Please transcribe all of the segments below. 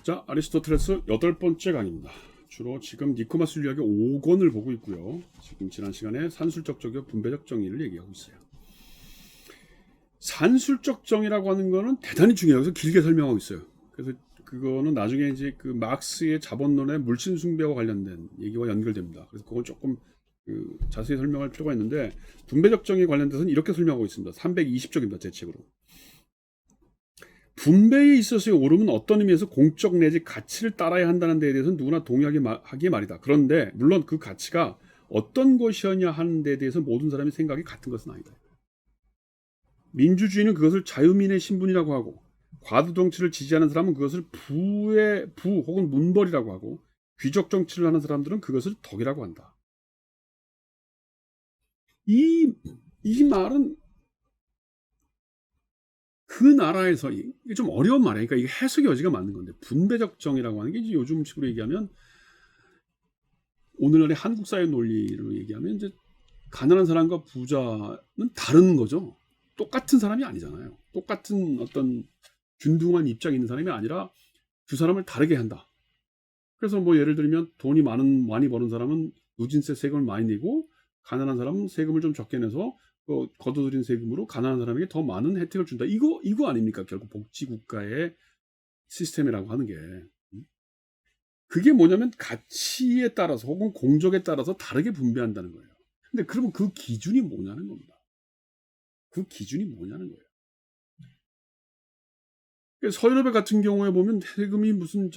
자, 아리스토텔레스 8번째 강의입니다. 주로 지금 니코마스 윤리학의 5권을 보고 있고요. 지금 지난 시간에 산술적 정의와 분배적 정의를 얘기하고 있어요. 산술적 정의라고 하는 거는 대단히 중요해요. 그래서 길게 설명하고 있어요. 그래서 그거는 나중에 이제 그 마크스의 자본론의 물신 숭배와 관련된 얘기와 연결됩니다. 그래서 그걸 조금 자세히 설명할 필요가 있는데, 분배적 정의에 관련돼서는 이렇게 설명하고 있습니다. 320쪽입니다. 제 책으로. 분배에 있어서의 옳음은 어떤 의미에서 공적 내지 가치를 따라야 한다는 데에 대해서는 누구나 동의하기에 말이다. 그런데 물론 그 가치가 어떤 것이었냐 하는 데에 대해서 모든 사람의 생각이 같은 것은 아니다. 민주주의는 그것을 자유민의 신분이라고 하고, 과도 정치를 지지하는 사람은 그것을 부 혹은 문벌이라고 하고, 귀족 정치를 하는 사람들은 그것을 덕이라고 한다. 이 말은 그 나라에서, 이게 좀 어려운 말이에요. 그러니까 이게 해석의 여지가 맞는 건데, 분배적 정의라고 하는 게 이제 요즘식으로 얘기하면, 오늘날의 한국 사회 논리로 얘기하면 이제 가난한 사람과 부자는 다른 거죠. 똑같은 사람이 아니잖아요. 똑같은 어떤 균등한 입장에 있는 사람이 아니라 두 사람을 다르게 한다. 그래서 뭐 예를 들면 돈이 많이 버는 사람은 누진세 세금을 많이 내고, 가난한 사람은 세금을 좀 적게 내서 거둬들인 세금으로 가난한 사람에게 더 많은 혜택을 준다. 이거 아닙니까? 결국 복지국가의 시스템이라고 하는 게. 그게 뭐냐면 가치에 따라서 혹은 공적에 따라서 다르게 분배한다는 거예요. 근데 그러면 그 기준이 뭐냐는 겁니다. 그 기준이 뭐냐는 거예요. 서유럽 같은 경우에 보면 세금이 무슨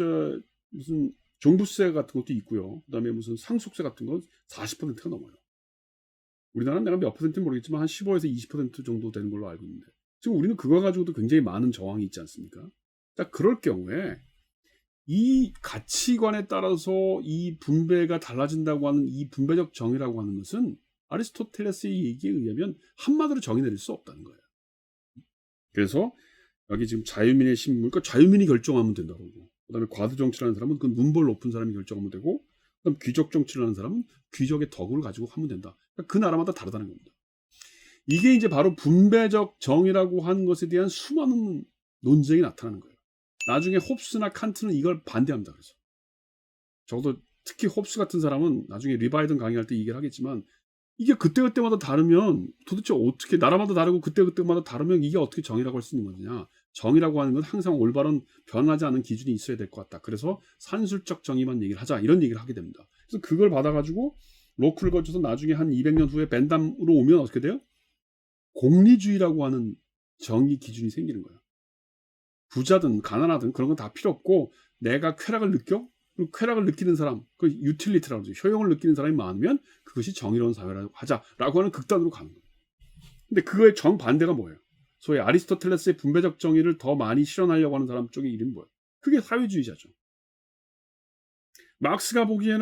종부세 같은 것도 있고요. 그다음에 무슨 상속세 같은 건 40%가 넘어요. 우리나라는 내가 몇 퍼센트는 모르겠지만 한 15에서 20% 정도 되는 걸로 알고 있는데, 지금 우리는 그거 가지고도 굉장히 많은 저항이 있지 않습니까? 자, 그럴 경우에 이 가치관에 따라서 이 분배가 달라진다고 하는 이 분배적 정의라고 하는 것은 아리스토텔레스의 얘기에 의하면 한마디로 정의 내릴 수 없다는 거예요. 그래서 여기 지금 자유민의 신분, 그러니까 자유민이 결정하면 된다고. 그다음에 과도 정치를 하는 사람은 그 문벌 높은 사람이 결정하면 되고, 그다음 귀족 정치를 하는 사람은 귀족의 덕을 가지고 하면 된다. 그러니까 그 나라마다 다르다는 겁니다. 이게 이제 바로 분배적 정의라고 하는 것에 대한 수많은 논쟁이 나타나는 거예요. 나중에 홉스나 칸트는 이걸 반대합니다. 그래서 적어도 특히 홉스 같은 사람은 나중에 리바이든 강의할 때 얘기를 하겠지만, 이게 그때그때마다 다르면 도대체 어떻게, 나라마다 다르고 그때그때마다 다르면 이게 어떻게 정의라고 할 수 있는 거냐. 정의라고 하는 건 항상 올바른 변하지 않는 기준이 있어야 될 것 같다. 그래서 산술적 정의만 얘기를 하자, 이런 얘기를 하게 됩니다. 그래서 그걸 받아가지고 로크를 거쳐서 나중에 한 200년 후에 벤담으로 오면 어떻게 돼요? 공리주의라고 하는 정의 기준이 생기는 거예요. 부자든 가난하든 그런 건 다 필요 없고, 내가 쾌락을 느껴? 그리고 쾌락을 느끼는 사람, 그 유틸리티라고 하죠. 효용을 느끼는 사람이 많으면 그것이 정의로운 사회라고 하자라고 하는 극단으로 가는 거예요. 근데 그거의 정반대가 뭐예요? 소위 아리스토텔레스의 분배적 정의를 더 많이 실현하려고 하는 사람 쪽의 이름이 뭐예요? 그게 사회주의자죠.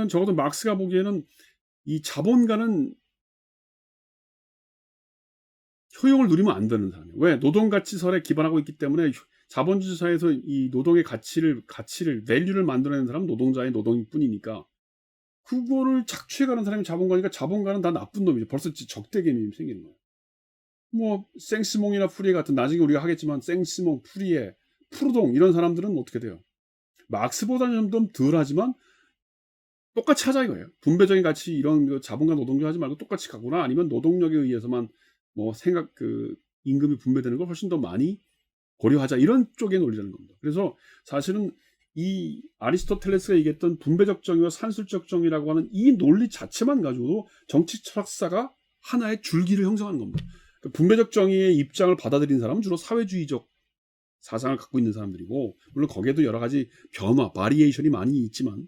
적어도 막스가 보기에는 이 자본가는 효용을 누리면 안 되는 사람이에요. 왜? 노동가치설에 기반하고 있기 때문에 자본주의 사회에서 이 노동의 밸류를 만들어내는 사람은 노동자의 노동일 뿐이니까, 그거를 착취해가는 사람이 자본가니까 자본가는 다 나쁜 놈이죠. 벌써 적대 개념이 생기는 거예요. 뭐 생스몽이나 프리에 같은, 나중에 우리가 하겠지만 생스몽, 프리에, 푸르동 이런 사람들은 어떻게 돼요? 막스보다는 좀 덜하지만 똑같이 하자 이거예요. 분배적인 가치, 이런 자본가 노동자 하지 말고 똑같이 가거나, 아니면 노동력에 의해서만 임금이 분배되는 걸 훨씬 더 많이 고려하자, 이런 쪽의 논리라는 겁니다. 그래서 사실은 이 아리스토텔레스가 얘기했던 분배적 정의와 산술적 정의라고 하는 이 논리 자체만 가지고도 정치 철학사가 하나의 줄기를 형성하는 겁니다. 그러니까 분배적 정의의 입장을 받아들인 사람은 주로 사회주의적 사상을 갖고 있는 사람들이고, 물론 거기에도 여러 가지 바리에이션이 많이 있지만,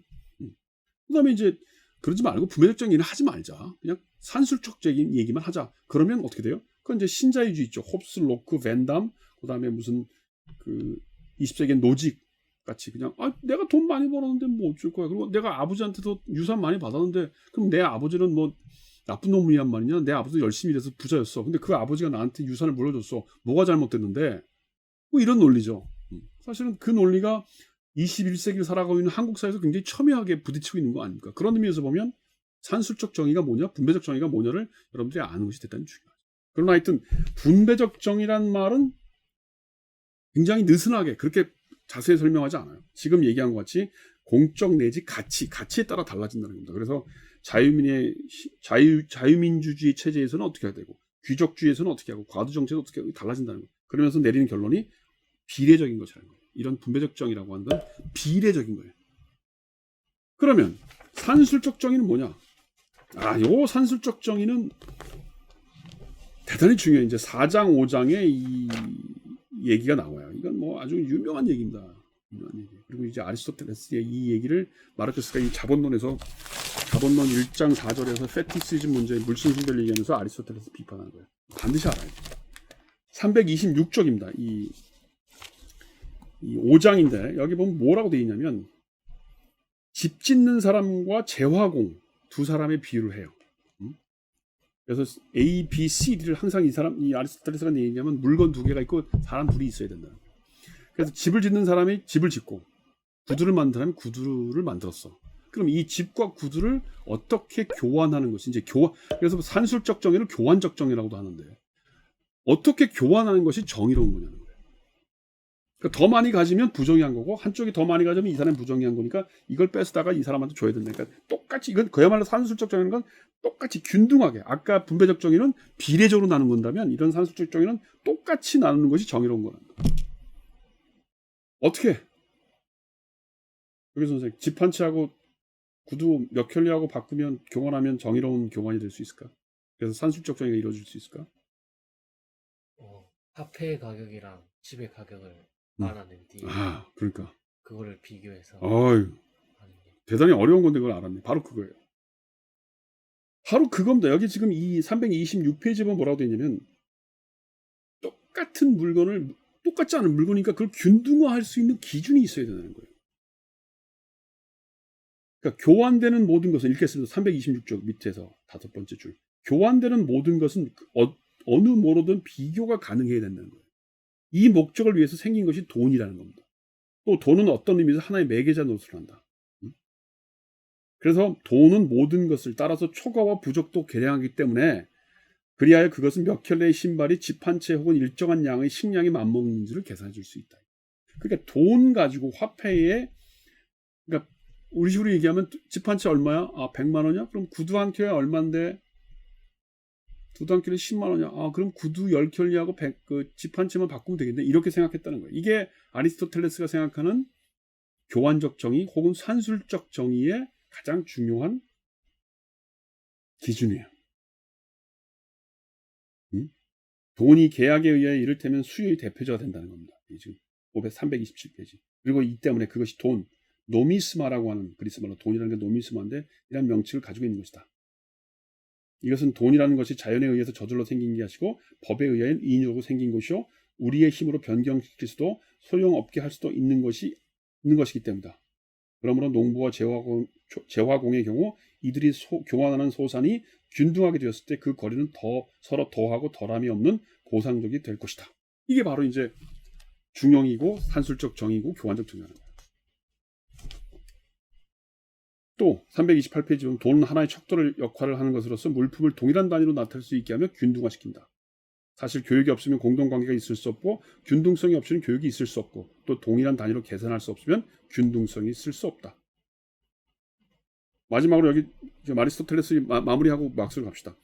그다음에 이제 그러지 말고 분배적 정의는 하지 말자, 그냥 산술적인 얘기만 하자. 그러면 어떻게 돼요? 그건 이제 신자유주의 있죠. 홉스, 로크, 벤담, 그다음에 무슨 20세기의 노직 같이 그냥, 내가 돈 많이 벌었는데 뭐 어쩔 거야. 그리고 내가 아버지한테도 유산 많이 받았는데, 그럼 내 아버지는 뭐 나쁜 놈이란 말이냐? 내 아버지도 열심히 일해서 부자였어. 근데 그 아버지가 나한테 유산을 물려줬어. 뭐가 잘못됐는데? 뭐 이런 논리죠. 사실은 그 논리가 21세기를 살아가고 있는 한국 사회에서 굉장히 첨예하게 부딪히고 있는 거 아닙니까? 그런 의미에서 보면 산술적 정의가 뭐냐, 분배적 정의가 뭐냐를 여러분들이 아는 것이 대단히 중요하죠. 그러나 하여튼 분배적 정의란 말은 굉장히 느슨하게 그렇게 자세히 설명하지 않아요. 지금 얘기한 것 같이 공적 내지 가치에 따라 달라진다는 겁니다. 그래서 자유민주주의 체제에서는 어떻게 해야 되고, 귀족주의에서는 어떻게 하고, 과도정체는 어떻게 하고, 달라진다는 거예요. 그러면서 내리는 결론이 비례적인 것이라는 거예요. 이런 분배적 정의라고 하는 건 비례적인 거예요. 그러면 산술적 정의는 뭐냐? 요 산술적 정의는 대단히 중요해요. 이제 4장, 5장에 이 얘기가 나와요. 이건 뭐 아주 유명한 얘기입니다. 그리고 이제 아리스토텔레스의 이 얘기를 마르크스가 이 자본론에서 자본론 1장 4절에서 페티시즘 문제의 물순순대를 얘기하면서 아리스토텔레스 비판하는 거예요. 반드시 알아야 돼요. 326쪽입니다. 이 5장인데 여기 보면 뭐라고 되어 있냐면 집 짓는 사람과 재화공 두 사람의 비유를 해요. 그래서 A, B, C, D를 항상 이 아리스토텔레스가 얘기하면 물건 두 개가 있고 사람 둘이 있어야 된다. 그래서 집을 짓는 사람이 집을 짓고 구두를 만든 사람이 구두를 만들었어. 그럼 이 집과 구두를 어떻게 교환하는 것이 이제 그래서 산술적 정의를 교환적 정의라고도 하는데 어떻게 교환하는 것이 정의로운 거냐는 거예요. 그러니까 더 많이 가지면 부정의한 거고 한쪽이 더 많이 가지면 이 사람이 부정의한 거니까 이걸 뺏다가 이 사람한테 줘야 된다. 그러니까 똑같이 이건 그야말로 산술적 정의는 건 똑같이 균등하게 아까 분배적 정의는 비례적으로 나눈 건다면 이런 산술적 정의는 똑같이 나누는 것이 정의로운 거라는 거예요. 어떻게? 여기 선생님 집 한 채하고 구두 몇 켤레하고 바꾸면 교환하면 정의로운 교환이 될 수 있을까? 그래서 산술적 정의가 이루어질 수 있을까? 화폐의 가격이랑 집의 가격을 알아낸 뒤에 그러니까 그거를 비교해서 하는 게 대단히 어려운 건데 그걸 알았네. 바로 그거예요. 바로 그겁니다. 여기 지금 이 326페이지에 보면 뭐라고 되어 있냐면 똑같은 물건을 똑같지 않은 물건이니까 그걸 균등화할 수 있는 기준이 있어야 된다는 거예요. 그러니까 교환되는 모든 것은 읽겠습니다. 326쪽 밑에서 5번째 줄. 교환되는 모든 것은 어느 뭐로든 비교가 가능해야 된다는 거예요. 이 목적을 위해서 생긴 것이 돈이라는 겁니다. 또 돈은 어떤 의미에서 하나의 매개자 노릇을 한다. 그래서 돈은 모든 것을 따라서 초과와 부족도 계량하기 때문에 그리하여 그것은 몇 켤레의 신발이 집 한 채 혹은 일정한 양의 식량이 맞먹는지를 계산해 줄 수 있다. 그러니까 돈 가지고 화폐에 그러니까 우리 식으로 얘기하면 집 한 채 얼마야? 100만 원이야? 그럼 구두 한 켤레 얼마인데? 구두 한 켤레 10만 원이야. 그럼 구두 10켤레하고 집 한 채만 바꾸면 되겠네. 이렇게 생각했다는 거예요. 이게 아리스토텔레스가 생각하는 교환적 정의 혹은 산술적 정의의 가장 중요한 기준이에요. 돈이 계약에 의해 이를테면 수요의 대표자가 된다는 겁니다. 지금 327페이지. 그리고 이 때문에 그것이 노미스마라고 하는 그리스 말로 돈이라는 게 노미스마인데 이런 명칭을 가지고 있는 것이다. 이것은 돈이라는 것이 자연에 의해서 저절로 생긴 게 아니고 법에 의한 인유로 생긴 것이요 우리의 힘으로 변경시킬 수도 소용없게 할 수도 있는 것이기 때문이다. 그러므로 농부와 재화공의 경우 이들이 교환하는 소산이 균등하게 되었을 때 그 거리는 서로 더하고 덜함이 없는 보상적이 될 것이다. 이게 바로 이제 중형이고 산술적 정의고 교환적 정의라는 거예요. 또 328페이지 보면 돈은 하나의 척도를 역할을 하는 것으로서 물품을 동일한 단위로 나타낼 수 있게 하며 균등화시킨다. 사실 교육이 없으면 공동관계가 있을 수 없고 균등성이 없으면 교육이 있을 수 없고 또 동일한 단위로 계산할 수 없으면 균등성이 있을 수 없다. 마지막으로 여기 아리스토텔레스 마무리하고 막스를 갑시다.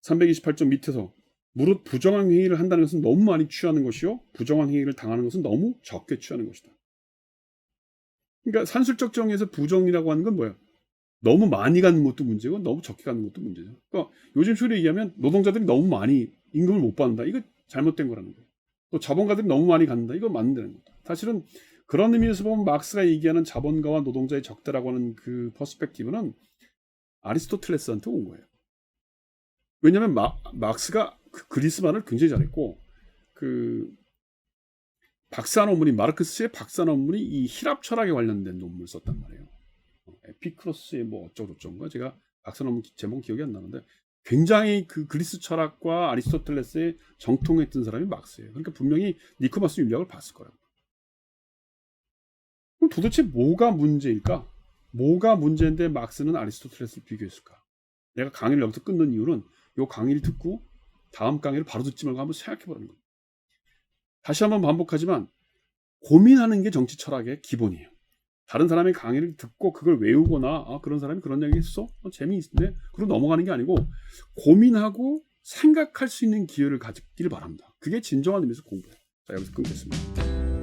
328점 밑에서 무릇 부정한 행위를 한다는 것은 너무 많이 취하는 것이요 부정한 행위를 당하는 것은 너무 적게 취하는 것이다. 그러니까 산술적 정의에서 부정이라고 하는 건 뭐예요? 너무 많이 가는 것도 문제고 너무 적게 가는 것도 문제죠. 그러니까 요즘 식으로 얘기하면 노동자들이 너무 많이 임금을 못 받는다. 이거 잘못된 거라는 거예요. 또 자본가들이 너무 많이 갖는다. 이거 맞는다는 거다. 사실은 그런 의미에서 보면 막스가 얘기하는 자본가와 노동자의 적대라고 하는 그 퍼스펙티브는 아리스토텔레스한테 온 거예요. 왜냐하면 막스가 그리스 말을 굉장히 잘했고 박사 논문이 마르크스의 박사 논문이 이 히랍 철학에 관련된 논문을 썼단 말이에요. 에피크로스의 뭐 어쩌고저쩌고인가 제가 박사 논문 제목 기억이 안 나는데 굉장히 그 그리스 철학과 아리스토텔레스의 정통했던 사람이 막스예요. 그러니까 분명히 니코마스 윤리학을 봤을 거라고. 그럼 도대체 뭐가 문제일까? 뭐가 문제인데 막스는 아리스토텔레스를 비교했을까? 내가 강의를 여기서 끊는 이유는 이 강의를 듣고 다음 강의를 바로 듣지 말고 한번 생각해 보라는 거예요. 다시 한번 반복하지만 고민하는 게 정치 철학의 기본이에요. 다른 사람의 강의를 듣고 그걸 외우거나 그런 사람이 그런 얘기 했어? 재미있네? 그러고 넘어가는 게 아니고 고민하고 생각할 수 있는 기회를 가지길 바랍니다. 그게 진정한 의미에서 공부예요. 자, 여기서 끊겠습니다.